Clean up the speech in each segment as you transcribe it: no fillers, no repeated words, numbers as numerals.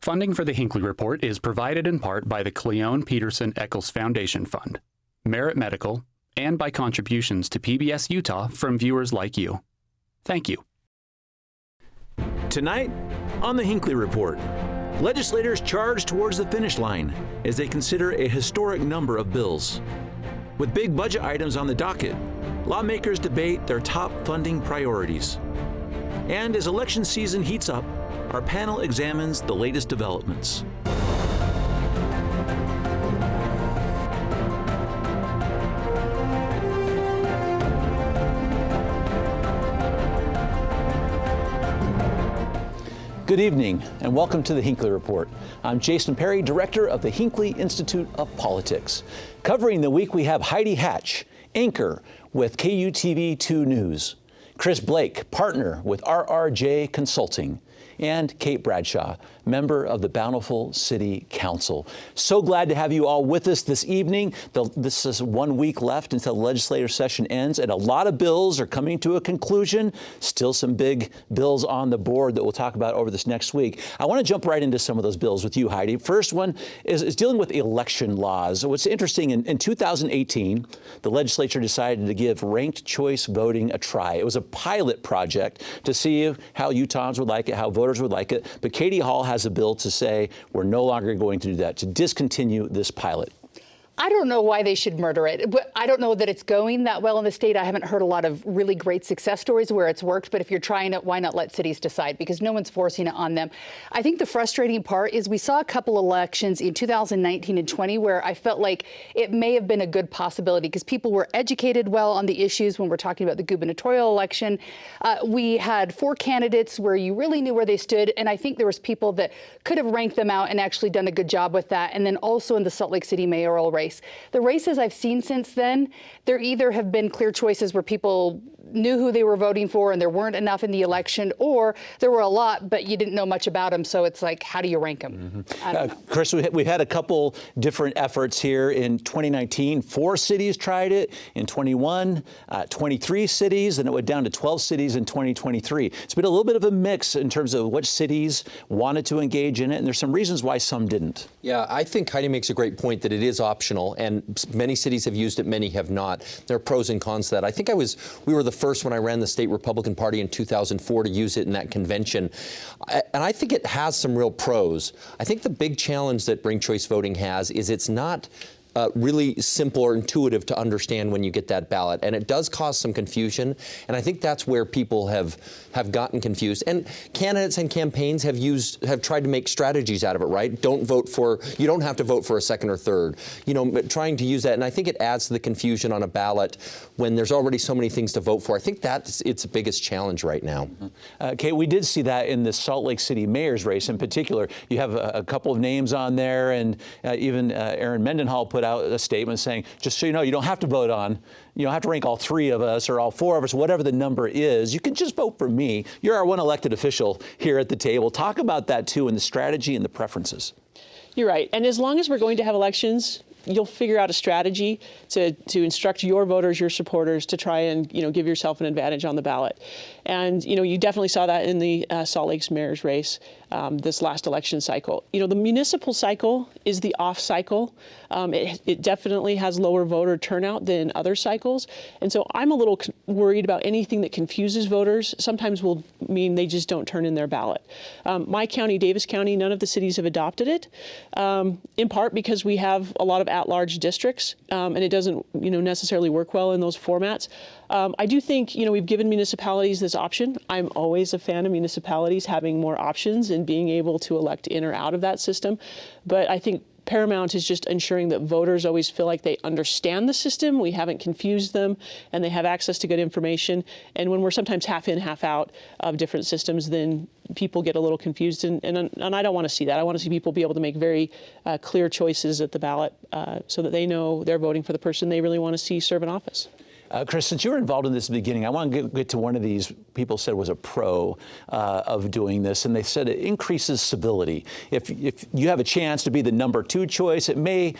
Funding for the Hinckley Report is provided in part by the Cleone Peterson Eccles Foundation Fund, Merit Medical, and by contributions to PBS Utah from viewers like you. Thank you. Tonight on the Hinckley Report, legislators charge towards the finish line as they consider a historic number of bills. With big budget items on the docket, lawmakers debate their top funding priorities. And as election season heats up, our panel examines the latest developments. Good evening and welcome to the Hinckley Report. I'm Jason Perry, director of the Hinckley Institute of Politics. Covering the week, we have Heidi Hatch, anchor with KUTV2 News, Chris Bleak, partner with RRJ Consulting, and Kate Bradshaw, member of the Bountiful City Council. So glad to have you all with us this evening. This is 1 week left until the legislative session ends, and a lot of bills are coming to a conclusion. Still some big bills on the board that we'll talk about over this next week. I want to jump right into some of those bills with you, Heidi. First one is dealing with election laws. What's interesting, in 2018, the legislature decided to give ranked choice voting a try. It was a pilot project to see how Utahns would like it, how voters would like it. But Katie Hall has a bill to say we're no longer going to do that, to discontinue this pilot. I don't know why they should murder it, but I don't know that it's going that well in the state. I haven't heard a lot of really great success stories where it's worked, but if you're trying it, why not let cities decide? Because no one's forcing it on them. I think the frustrating part is we saw a couple elections in 2019 and 20 where I felt like it may have been a good possibility because people were educated well on the issues when we're talking about the gubernatorial election. We had 4 candidates where you really knew where they stood, and I think there was people that could have ranked them out and actually done a good job with that. And then also in the Salt Lake City mayoral race. The races I've seen since then, there either have been clear choices where people knew who they were voting for and there weren't enough in the election, or there were a lot, but you didn't know much about them. So it's like, how do you rank them? Chris, we had a couple different efforts here. In 2019, 4 cities tried it. In 21, 23 cities, and it went down to 12 cities in 2023. It's been a little bit of a mix in terms of which cities wanted to engage in it, and there's some reasons why some didn't. Yeah, I think Heidi makes a great point that it is optional, and many cities have used it, many have not. There are pros and cons to that. I think we were the first when I ran the state Republican Party in 2004 to use it in that convention. And I think it has some real pros. I think the big challenge that ranked choice voting has is it's not really simple or intuitive to understand when you get that ballot, and it does cause some confusion. And I think that's where people have gotten confused. And candidates and campaigns have tried to make strategies out of it, right? You don't have to vote for a second or third. Trying to use that, and I think it adds to the confusion on a ballot when there's already so many things to vote for. I think that's its biggest challenge right now. Kate, we did see that in the Salt Lake City mayor's race in particular. You have a couple of names on there, and even Aaron Mendenhall put out a statement saying, just so you know, you don't have to vote on, you don't have to rank all 3 of us or all 4 of us, whatever the number is. You can just vote for me. You're our one elected official here at the table. Talk about that too, and the strategy and the preferences. You're right. And as long as we're going to have elections, you'll figure out a strategy to instruct your voters, your supporters, to try and give yourself an advantage on the ballot. And you definitely saw that in the Salt Lake's mayor's race this last election cycle. The municipal cycle is the off cycle. It definitely has lower voter turnout than other cycles. And so I'm a little worried about anything that confuses voters. Sometimes will mean they just don't turn in their ballot. My county, Davis County, none of the cities have adopted it, in part because we have a lot of at-large districts, and it doesn't necessarily work well in those formats. I do think we've given municipalities this option. I'm always a fan of municipalities having more options and being able to elect in or out of that system. But I think paramount is just ensuring that voters always feel like they understand the system, we haven't confused them, and they have access to good information. And when we're sometimes half in, half out of different systems, then people get a little confused, and I don't want to see that. I want to see people be able to make very clear choices at the ballot so that they know they're voting for the person they really want to see serve in office. Chris, since you were involved in this beginning, I want to get to one of these people said was a pro of doing this, and they said it increases civility. If you have a chance to be the number 2 choice, it may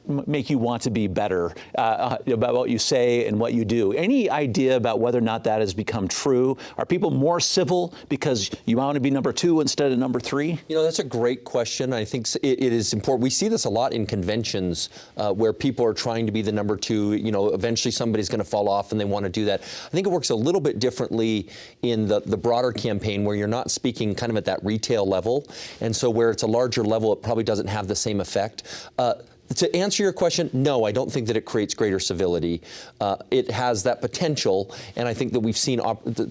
make you want to be better about what you say and what you do. Any idea about whether or not that has become true? Are people more civil because you want to be number 2 instead of number 3? You know, that's a great question. I think it is important. We see this a lot in conventions where people are trying to be the number 2. You know, eventually somebody's going to fall off and they want to do that. I think it works a little bit differently in the broader campaign where you're not speaking kind of at that retail level. And so where it's a larger level, it probably doesn't have the same effect. To answer your question, no, I don't think that it creates greater civility. It has that potential, and I think that we've seen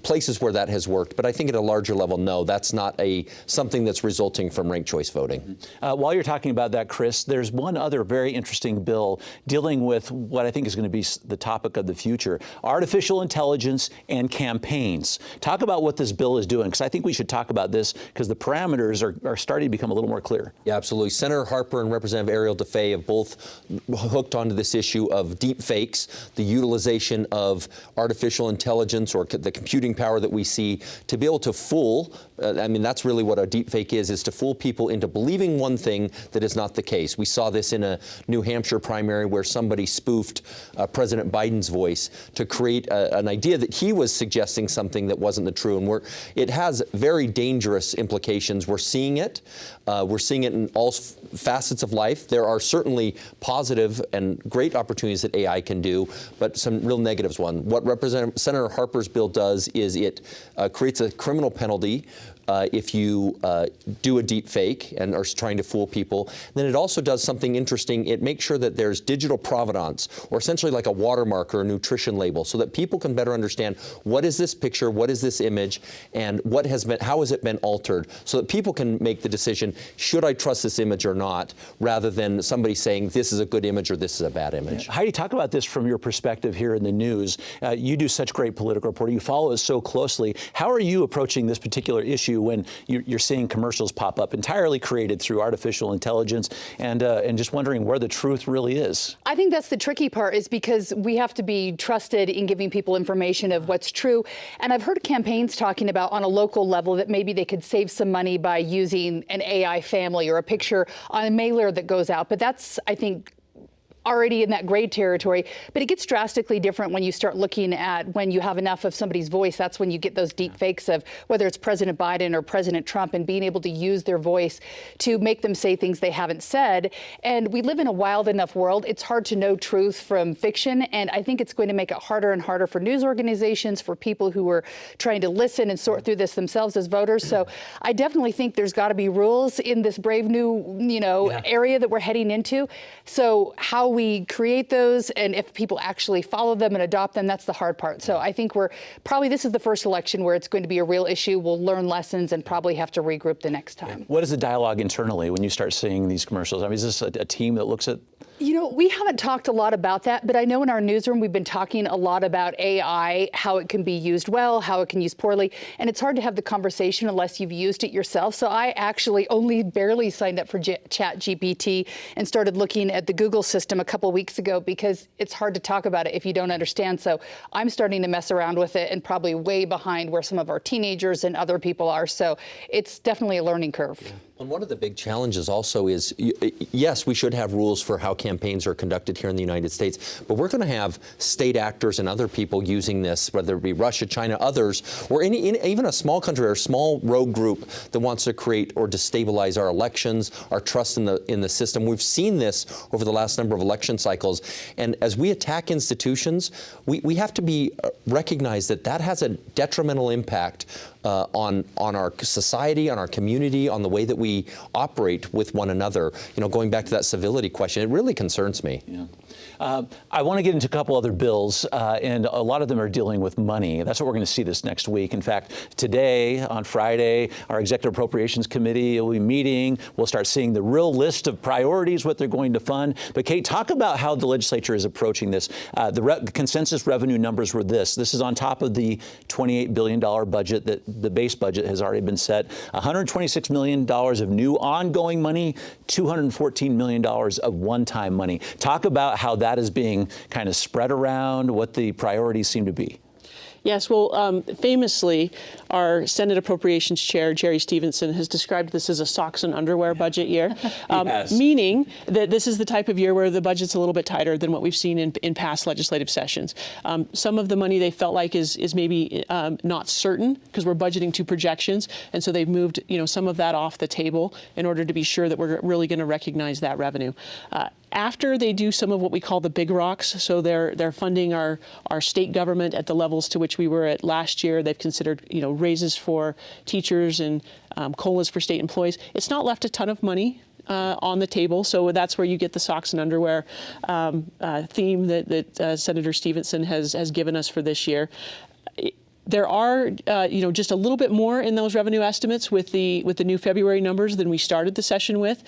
places where that has worked. But I think at a larger level, no, that's not something that's resulting from ranked choice voting. While you're talking about that, Chris, there's one other very interesting bill dealing with what I think is going to be the topic of the future: artificial intelligence and campaigns. Talk about what this bill is doing, because I think we should talk about this because the parameters are starting to become a little more clear. Yeah, absolutely. Senator Harper and Representative Ariel DeFay have both hooked onto this issue of deep fakes, the utilization of artificial intelligence or the computing power that we see to be able to fool. I mean, that's really what a deep fake is to fool people into believing one thing that is not the case. We saw this in a New Hampshire primary where somebody spoofed President Biden's voice to create an idea that he was suggesting something that wasn't the true. And it has very dangerous implications. We're seeing it. We're seeing it in all facets of life. There are certainly positive and great opportunities that AI can do, but some real negatives. What Senator Harper's bill does is it creates a criminal penalty if you do a deep fake and are trying to fool people. Then it also does something interesting. It makes sure that there's digital provenance, or essentially like a watermark or a nutrition label, so that people can better understand what is this picture, what is this image, and how has it been altered, so that people can make the decision, should I trust this image or not, rather than somebody saying this is a good image or this is a bad image. Yeah. Heidi, talk about this from your perspective here in the news. You do such great political reporting. You follow it so closely. How are you approaching this particular issue when you're seeing commercials pop up entirely created through artificial intelligence, and just wondering where the truth really is? I think that's the tricky part, is because we have to be trusted in giving people information of what's true. And I've heard campaigns talking about on a local level that maybe they could save some money by using an AI family or a picture on a mailer that goes out. But that's, I think, already in that gray territory, but it gets drastically different when you start looking at when you have enough of somebody's voice. That's when you get those deep fakes of whether it's President Biden or President Trump, and being able to use their voice to make them say things they haven't said. And we live in a wild enough world. It's hard to know truth from fiction. And I think it's going to make it harder and harder for news organizations, for people who are trying to listen and sort through this themselves as voters. So I definitely think there's got to be rules in this brave new, area that we're heading into. So how we create those, and if people actually follow them and adopt them, that's the hard part. So I think this is the first election where it's going to be a real issue. We'll learn lessons and probably have to regroup the next time. What is the dialogue internally when you start seeing these commercials? I mean, is this a team that looks at? We haven't talked a lot about that, but I know in our newsroom we've been talking a lot about AI, how it can be used well, how it can use poorly, and it's hard to have the conversation unless you've used it yourself. So I actually only barely signed up for ChatGPT and started looking at the Google system a couple weeks ago, because it's hard to talk about it if you don't understand. So I'm starting to mess around with it, and probably way behind where some of our teenagers and other people are. So it's definitely a learning curve. Yeah. And one of the big challenges also is, yes, we should have rules for how campaigns are conducted here in the United States, but we're going to have state actors and other people using this, whether it be Russia, China, others, or even a small country or a small rogue group that wants to create or destabilize our elections, our trust in the system. We've seen this over the last number of election cycles, and as we attack institutions, we have to recognize that has a detrimental impact on our society, on our community, on the way that we operate with one another. Going back to that civility question, it really concerns me. Yeah. I want to get into a couple other bills, and a lot of them are dealing with money. That's what we're going to see this next week. In fact, today, on Friday, our Executive Appropriations Committee will be meeting. We'll start seeing the real list of priorities, what they're going to fund. But Kate, talk about how the legislature is approaching this. The consensus revenue numbers were this. This is on top of the $28 billion budget that the base budget has already been set. $126 million of new ongoing money, $214 million of one-time money. Talk about how that is being kind of spread around, what the priorities seem to be. Yes, well, famously, our Senate Appropriations Chair, Jerry Stevenson, has described this as a socks and underwear budget year, Yes. meaning that this is the type of year where the budget's a little bit tighter than what we've seen in past legislative sessions. Some of the money they felt like is maybe not certain because we're budgeting to projections, and so they've moved some of that off the table in order to be sure that we're really going to recognize that revenue. After they do some of what we call the big rocks, so they're funding our state government at the levels to which we were at last year. They've considered raises for teachers and COLAs for state employees. It's not left a ton of money on the table, so that's where you get the socks and underwear theme that Senator Stevenson has given us for this year. There are, just a little bit more in those revenue estimates with the new February numbers than we started the session with.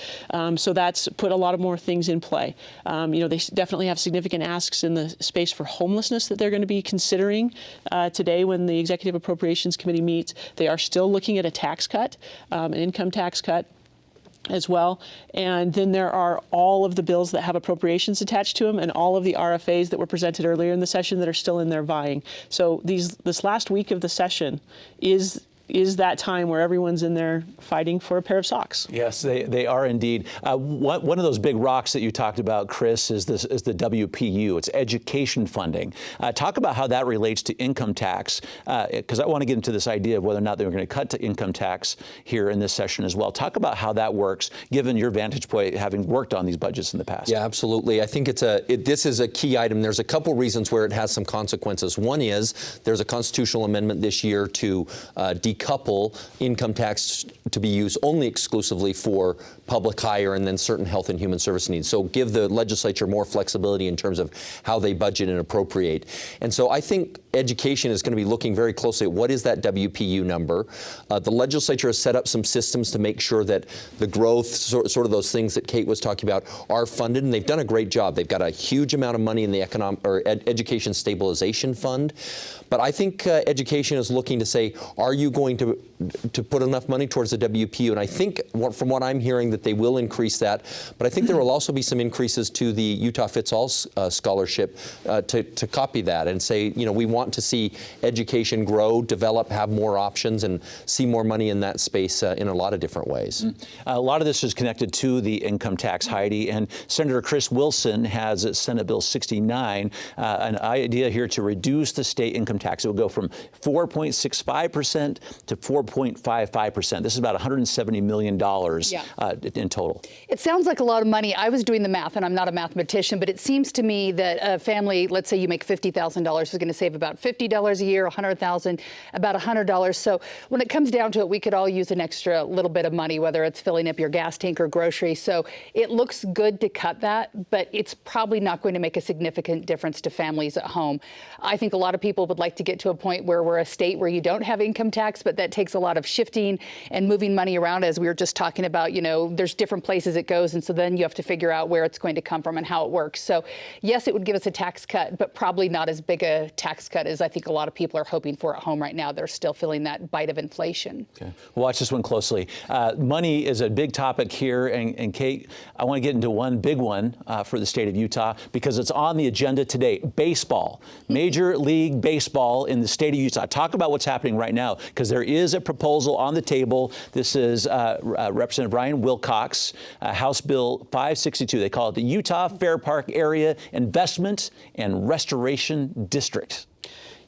So that's put a lot of more things in play. They definitely have significant asks in the space for homelessness that they're going to be considering today when the Executive Appropriations Committee meets. They are still looking at a tax cut, an income tax cut as well. And then there are all of the bills that have appropriations attached to them and all of the RFAs that were presented earlier in the session that are still in there vying. So this last week of the session is that time where everyone's in there fighting for a pair of socks. Yes, they are indeed. One of those big rocks that you talked about, Chris, is the WPU. It's education funding. Talk about how that relates to income tax, because I want to get into this idea of whether or not they're going to cut to income tax here in this session as well. Talk about how that works, given your vantage point, having worked on these budgets in the past. Yeah, absolutely. I think this is a key item. There's a couple reasons where it has some consequences. One is there's a constitutional amendment this year to decouple income tax to be used only exclusively for public hire and then certain health and human service needs. So give the legislature more flexibility in terms of how they budget and appropriate. And so I think education is going to be looking very closely at what is that WPU number. The legislature has set up some systems to make sure that the growth, sort of those things that Kate was talking about, are funded, and they've done a great job. They've got a huge amount of money in the Education Stabilization Fund. But I think education is looking to say, are you going to put enough money towards the WPU? And I think from what I'm hearing that they will increase that. But I think there will also be some increases to the Utah Fits All scholarship to copy that and say, we want to see education grow, develop, have more options, and see more money in that space in a lot of different ways. A lot of this is connected to the income tax, Heidi, and Senator Chris Wilson has at Senate Bill 69 an idea here to reduce the state income tax. It will go from 4.65% to 4.55%. This is about $170 million in total. It sounds like a lot of money. I was doing the math, and I'm not a mathematician, but it seems to me that a family, let's say you make $50,000, is going to save about $50 a year, $100,000, about $100. So when it comes down to it, we could all use an extra little bit of money, whether it's filling up your gas tank or groceries. So it looks good to cut that, but it's probably not going to make a significant difference to families at home. I think a lot of people would like to get to a point where we're a state where you don't have income tax, but that takes a lot of shifting and moving money around, as we were just talking about. There's different places it goes, and so then you have to figure out where it's going to come from and how it works. So yes, it would give us a tax cut, but probably not as big a tax cut as I think a lot of people are hoping for at home right now. They're still feeling that bite of inflation. Okay. We'll watch this one closely. Money is a big topic here, and Kate, I want to get into one big one for the state of Utah because it's on the agenda today. Baseball, Major League Baseball in the state of Utah. Talk about what's happening right now, because there is a proposal on the table. This is Representative Ryan Wilcox, House Bill 562. They call it the Utah Fair Park Area Investment and Restoration District.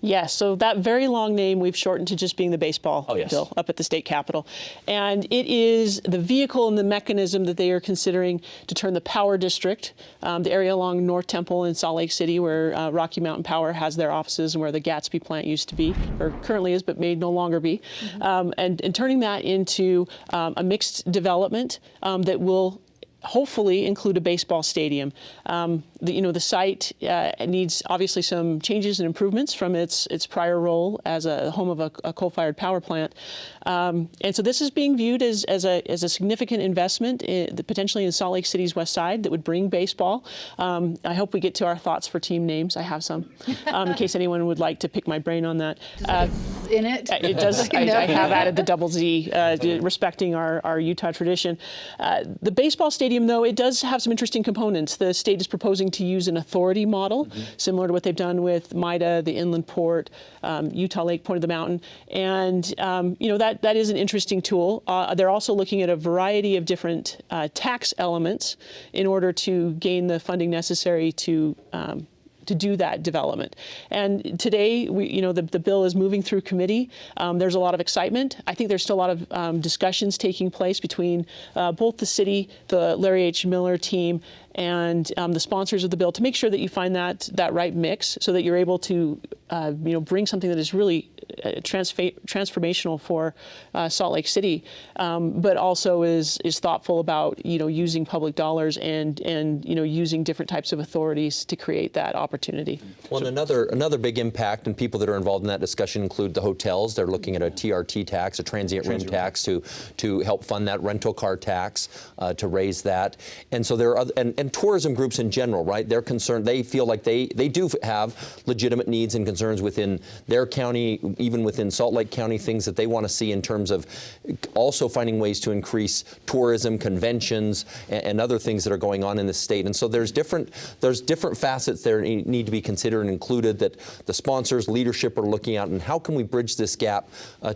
Yes, so that very long name we've shortened to just being the baseball bill up at the state capitol. And it is the vehicle and the mechanism that they are considering to turn the power district, the area along North Temple in Salt Lake City where Rocky Mountain Power has their offices and where the Gatsby plant used to be, or currently is, but may no longer be, and turning that into a mixed development that will hopefully include a baseball stadium. The site needs obviously some changes and improvements from its prior role as a home of a coal-fired power plant. And so this is being viewed as a significant investment potentially in Salt Lake City's west side that would bring baseball. I hope we get to our thoughts for team names. I have some, in case anyone would like to pick my brain on that. In it? It does. I have added the double Z, respecting our Utah tradition. The baseball stadium stadium, though, it does have some interesting components. The state is proposing to use an authority model, similar to what they've done with MIDA, the Inland Port, Utah Lake, Point of the Mountain. And, that is an interesting tool. They're also looking at a variety of different tax elements in order to gain the funding necessary to do that development. And today, the bill is moving through committee. There's a lot of excitement. I think there's still a lot of discussions taking place between both the city, the Larry H. Miller team, and the sponsors of the bill to make sure that you find that right mix so that you're able to bring something that is really transformational for Salt Lake City, but also is thoughtful about using public dollars and using different types of authorities to create that opportunity. Well, and another big impact, and people that are involved in that discussion include the hotels. They're looking at a TRT tax, a transient room tax, to help fund that rental car tax, to raise that. And so there are other, and tourism groups in general, right? They're concerned. They feel like they do have legitimate needs and concerns within their county, even within Salt Lake County, things that they want to see in terms of also finding ways to increase tourism, conventions, and other things that are going on in the state. And so there's different facets there need to be considered and included that the sponsors, leadership are looking at, and how can we bridge this gap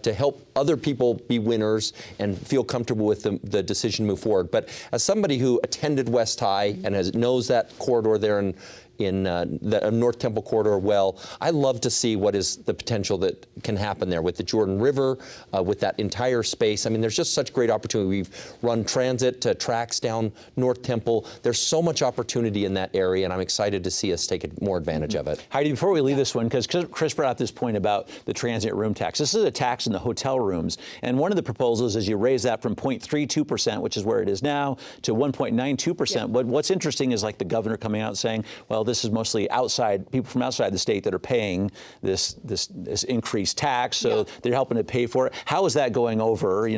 to help other people be winners and feel comfortable with the decision to move forward. But as somebody who attended West High and knows that corridor there in the North Temple corridor well, I love to see what is the potential that can happen there with the Jordan River, with that entire space. I mean, there's just such great opportunity. We've run transit tracks down North Temple. There's so much opportunity in that area, and I'm excited to see us take more advantage of it. Heidi, before we leave this one, because Chris brought up this point about the transient room tax. This is a tax in the hotel rooms, and one of the proposals is you raise that from 0.32%, which is where it is now, to 1.92%. Yeah. But what's interesting is like the governor coming out saying, well, this is mostly people from outside the state that are paying this increased tax, so they're helping to pay for it. How is that going over,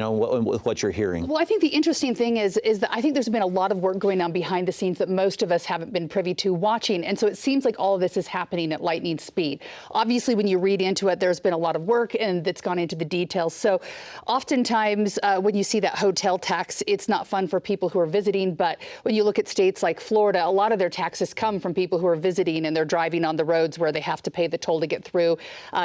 with what you're hearing? Well, I think the interesting thing is that I think there's been a lot of work going on behind the scenes that most of us haven't been privy to watching, and so it seems like all of this is happening at lightning speed. Obviously, when you read into it, there's been a lot of work and that's gone into the details. So oftentimes when you see that hotel tax, it's not fun for people who are visiting, but when you look at states like Florida, a lot of their taxes come from people who are visiting and they're driving on the roads where they have to pay the toll to get through,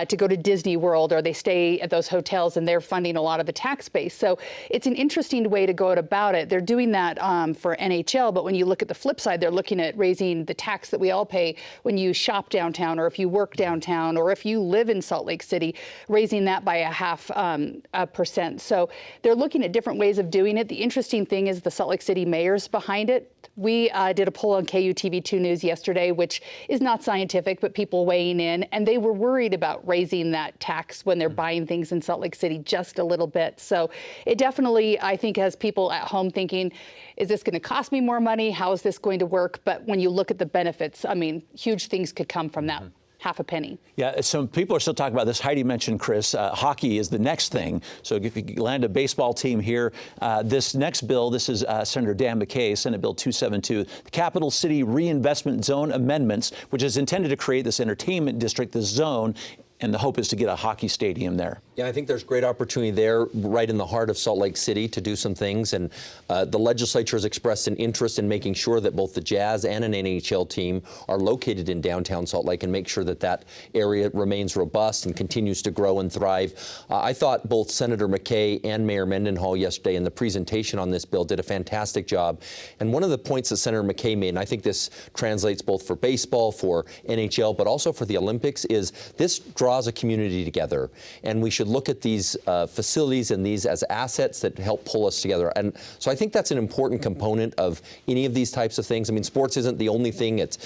to go to Disney World, or they stay at those hotels and they're funding a lot of the tax base. So it's an interesting way to go about it. They're doing that for NHL, but when you look at the flip side, they're looking at raising the tax that we all pay when you shop downtown, or if you work downtown, or if you live in Salt Lake City, raising that by 0.5%. So they're looking at different ways of doing it. The interesting thing is the Salt Lake City mayor's behind it. We did a poll on KUTV2 News yesterday, which is not scientific, but people weighing in, and they were worried about raising that tax when they're buying things in Salt Lake City just a little bit. So it definitely, I think, has people at home thinking, is this going to cost me more money? How is this going to work? But when you look at the benefits, I mean, huge things could come from that. Half a penny. Yeah, so people are still talking about this. Heidi mentioned, Chris, hockey is the next thing. So if you land a baseball team here, this next bill, this is Senator Dan McKay, Senate Bill 272, the Capital City Reinvestment Zone Amendments, which is intended to create this entertainment district, this zone, and the hope is to get a hockey stadium there. Yeah, I think there's great opportunity there right in the heart of Salt Lake City to do some things. And the legislature has expressed an interest in making sure that both the Jazz and an NHL team are located in downtown Salt Lake and make sure that that area remains robust and continues to grow and thrive. I thought both Senator McKay and Mayor Mendenhall yesterday in the presentation on this bill did a fantastic job. And one of the points that Senator McKay made, and I think this translates both for baseball, for NHL, but also for the Olympics, is this draws a community together. And we should look at these facilities and these as assets that help pull us together. And so I think that's an important component of any of these types of things. I mean, sports isn't the only thing. It's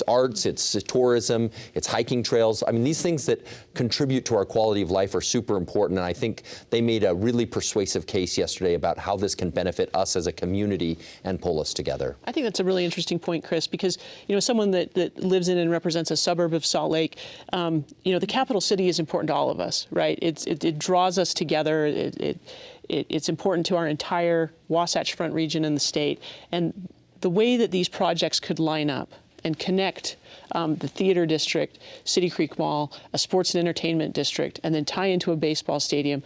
arts, it's tourism, it's hiking trails. I mean, these things that contribute to our quality of life are super important. And I think they made a really persuasive case yesterday about how this can benefit us as a community and pull us together. I think that's a really interesting point, Chris, because, someone that lives in and represents a suburb of Salt Lake, the capital city is important to all of us, right? It draws us together. It's important to our entire Wasatch Front region in the state. And the way that these projects could line up and connect the theater district, City Creek Mall, a sports and entertainment district, and then tie into a baseball stadium,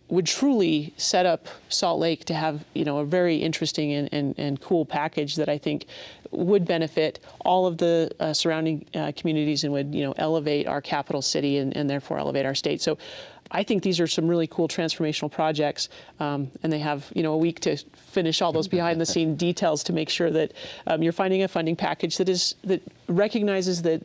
would truly set up Salt Lake to have, a very interesting and cool package that I think would benefit all of the surrounding communities and would, elevate our capital city and therefore elevate our state. So I think these are some really cool transformational projects, and they have, a week to finish all those behind-the-scene details to make sure that you're finding a funding package that recognizes that,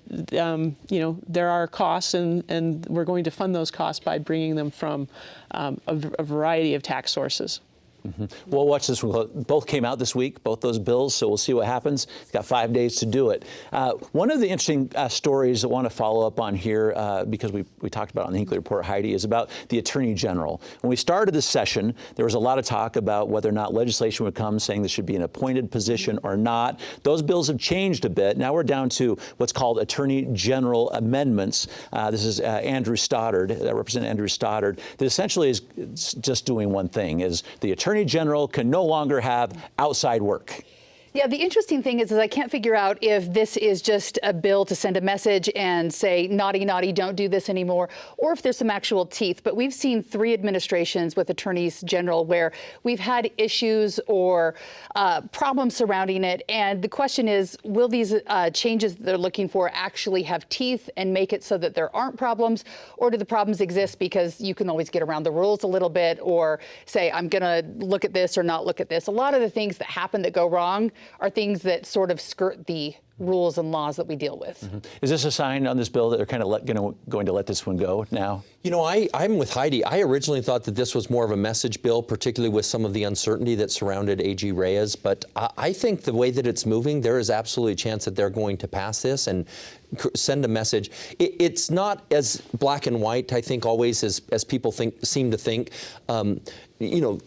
there are costs, and we're going to fund those costs by bringing them from a variety of tax sources. Mm-hmm. We'll watch this one. Both came out this week, both those bills, so we'll see what happens. It's got 5 days to do it. One of the interesting stories I want to follow up on here, because we talked about it on the Hinckley Report, Heidi, is about the Attorney General. When we started this session, there was a lot of talk about whether or not legislation would come saying this should be an appointed position or not. Those bills have changed a bit. Now we're down to what's called Attorney General amendments. This is Andrew Stoddard, Representative Andrew Stoddard, that essentially is just doing one thing, is the Attorney General can no longer have outside work. Yeah, the interesting thing is I can't figure out if this is just a bill to send a message and say, naughty, naughty, don't do this anymore, or if there's some actual teeth. But we've seen 3 administrations with attorneys general where we've had issues or problems surrounding it. And the question is, will these changes that they're looking for actually have teeth and make it so that there aren't problems? Or do the problems exist because you can always get around the rules a little bit or say, I'm going to look at this or not look at this? A lot of the things that happen that go wrong are things that sort of skirt the rules and laws that we deal with. Mm-hmm. Is this a sign on this bill that they're kind of going to let this one go now? I'm with Heidi. I originally thought that this was more of a message bill, particularly with some of the uncertainty that surrounded AG Reyes. But I think the way that it's moving, there is absolutely a chance that they're going to pass this and send a message. It's not as black and white, I think, always as people seem to think. Being an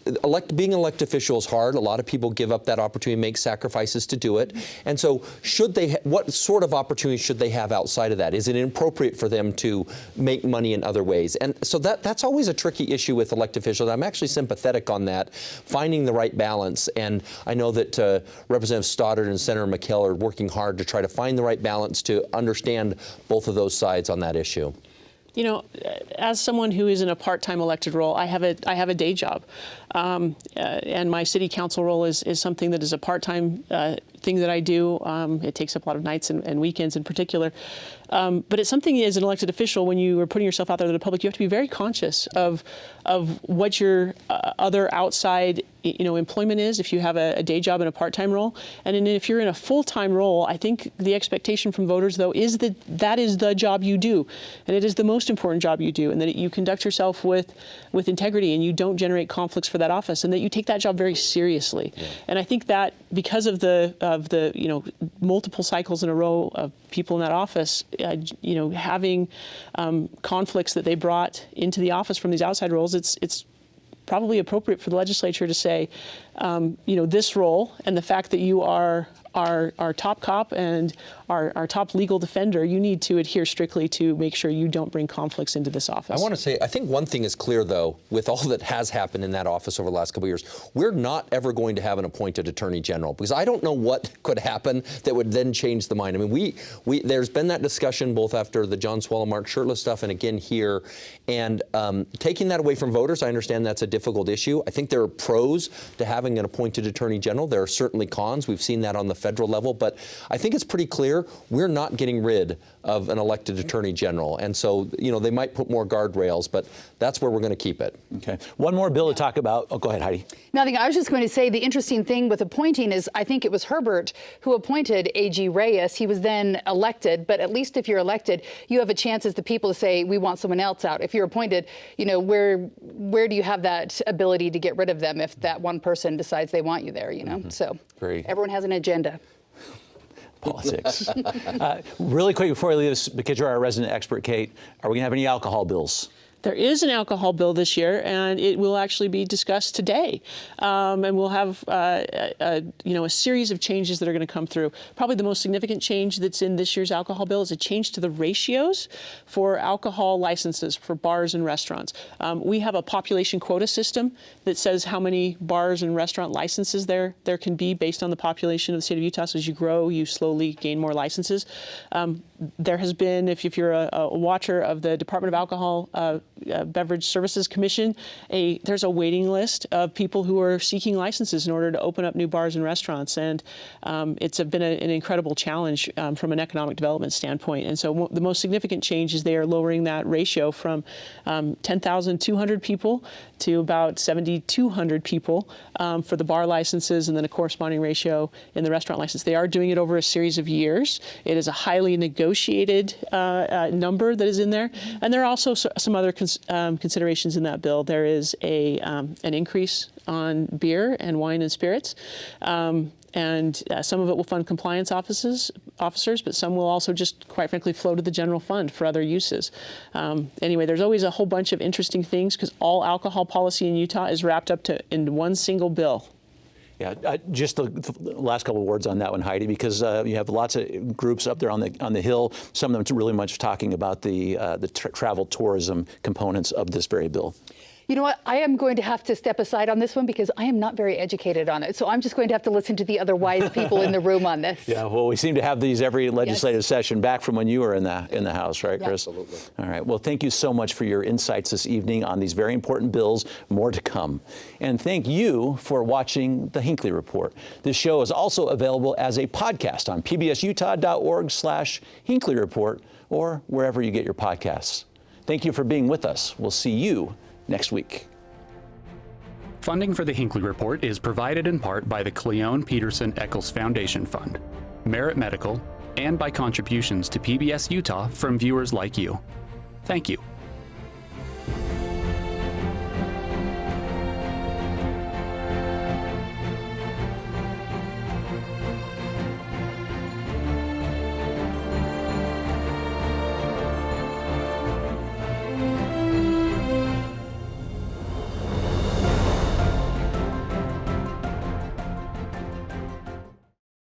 elected official is hard. A lot of people give up that opportunity, make sacrifices to do it. And so what sort of opportunities should they have outside of that? Is it inappropriate for them to make money in other ways? And so that's always a tricky issue with elected officials. I'm actually sympathetic on that, finding the right balance. And I know that Representative Stoddard and Senator McHale are working hard to try to find the right balance to understand both of those sides on that issue. As someone who is in a part-time elected role, I have a day job, and my city council role is something that is a part-time thing that I do. It takes up a lot of nights and weekends in particular. But it's something as an elected official, when you are putting yourself out there to the public, you have to be very conscious of what your other outside employment is, if you have a day job and a part-time role. And then if you're in a full-time role, I think the expectation from voters, though, is that is the job you do. And it is the most important job you do, and that you conduct yourself with integrity and you don't generate conflicts for that office, and that you take that job very seriously. Yeah. And I think that because of the multiple cycles in a row of people in that office, having conflicts that they brought into the office from these outside roles, it's probably appropriate for the legislature to say, this role and the fact that you are our top cop and our top legal defender, you need to adhere strictly to make sure you don't bring conflicts into this office. I want to say, I think one thing is clear, though, with all that has happened in that office over the last couple of years, we're not ever going to have an appointed attorney general, because I don't know what could happen that would then change the mind. I mean, there's been that discussion both after the John Swallow, Mark Shurtleff stuff and again here, and taking that away from voters, I understand that's a difficult issue. I think there are pros to having an appointed attorney general. There are certainly cons. We've seen that on the federal level, but I think it's pretty clear we're not getting rid of an elected attorney general. And so, they might put more guardrails, but that's where we're going to keep it. Okay. One more bill to talk about. Oh, go ahead, Heidi. Nothing. I was just going to say the interesting thing with appointing is I think it was Herbert who appointed AG Reyes. He was then elected, but at least if you're elected, you have a chance as the people to say, we want someone else out. If you're appointed, where do you have that ability to get rid of them if that one person decides they want you there, Mm-hmm. So everyone has an agenda. Politics. Really quick before we leave this, because you're our resident expert, Kate, are we going to have any alcohol bills? There is an alcohol bill this year, and it will actually be discussed today. And we'll have a series of changes that are going to come through. Probably the most significant change that's in this year's alcohol bill is a change to the ratios for alcohol licenses for bars and restaurants. We have a population quota system that says how many bars and restaurant licenses there can be based on the population of the state of Utah. So as you grow, you slowly gain more licenses. There has been, if you're a watcher of the Department of Alcohol Beverage Services Commission, there's a waiting list of people who are seeking licenses in order to open up new bars and restaurants. And it's been an incredible challenge from an economic development standpoint. And so the most significant change is they are lowering that ratio from 10,200 people to about 7,200 people for the bar licenses, and then a corresponding ratio in the restaurant license. They are doing it over a series of years. It is a highly negotiated number that is in there. And there are also some other considerations in that bill. There is an increase on beer and wine and spirits. And some of it will fund compliance officers, but some will also just, quite frankly, flow to the general fund for other uses. Anyway, there's always a whole bunch of interesting things because all alcohol policy in Utah is wrapped up in one single bill. Yeah, just the last couple of words on that one, Heidi, because you have lots of groups up there on the Hill. Some of them really much talking about the travel tourism components of this very bill. You know what? I am going to have to step aside on this one because I am not very educated on it. So I'm just going to have to listen to the other wise people in the room on this. Yeah, well, we seem to have these every legislative session back from when you were in the House, right, Chris? Absolutely. All right. Well, thank you so much for your insights this evening on these very important bills. More to come. And thank you for watching the Hinckley Report. This show is also available as a podcast on pbsutah.org/Hinckley Report or wherever you get your podcasts. Thank you for being with us. We'll see you next week. Funding for the Hinckley Report is provided in part by the Cleone Peterson Eccles Foundation Fund, Merit Medical, and by contributions to PBS Utah from viewers like you. Thank you.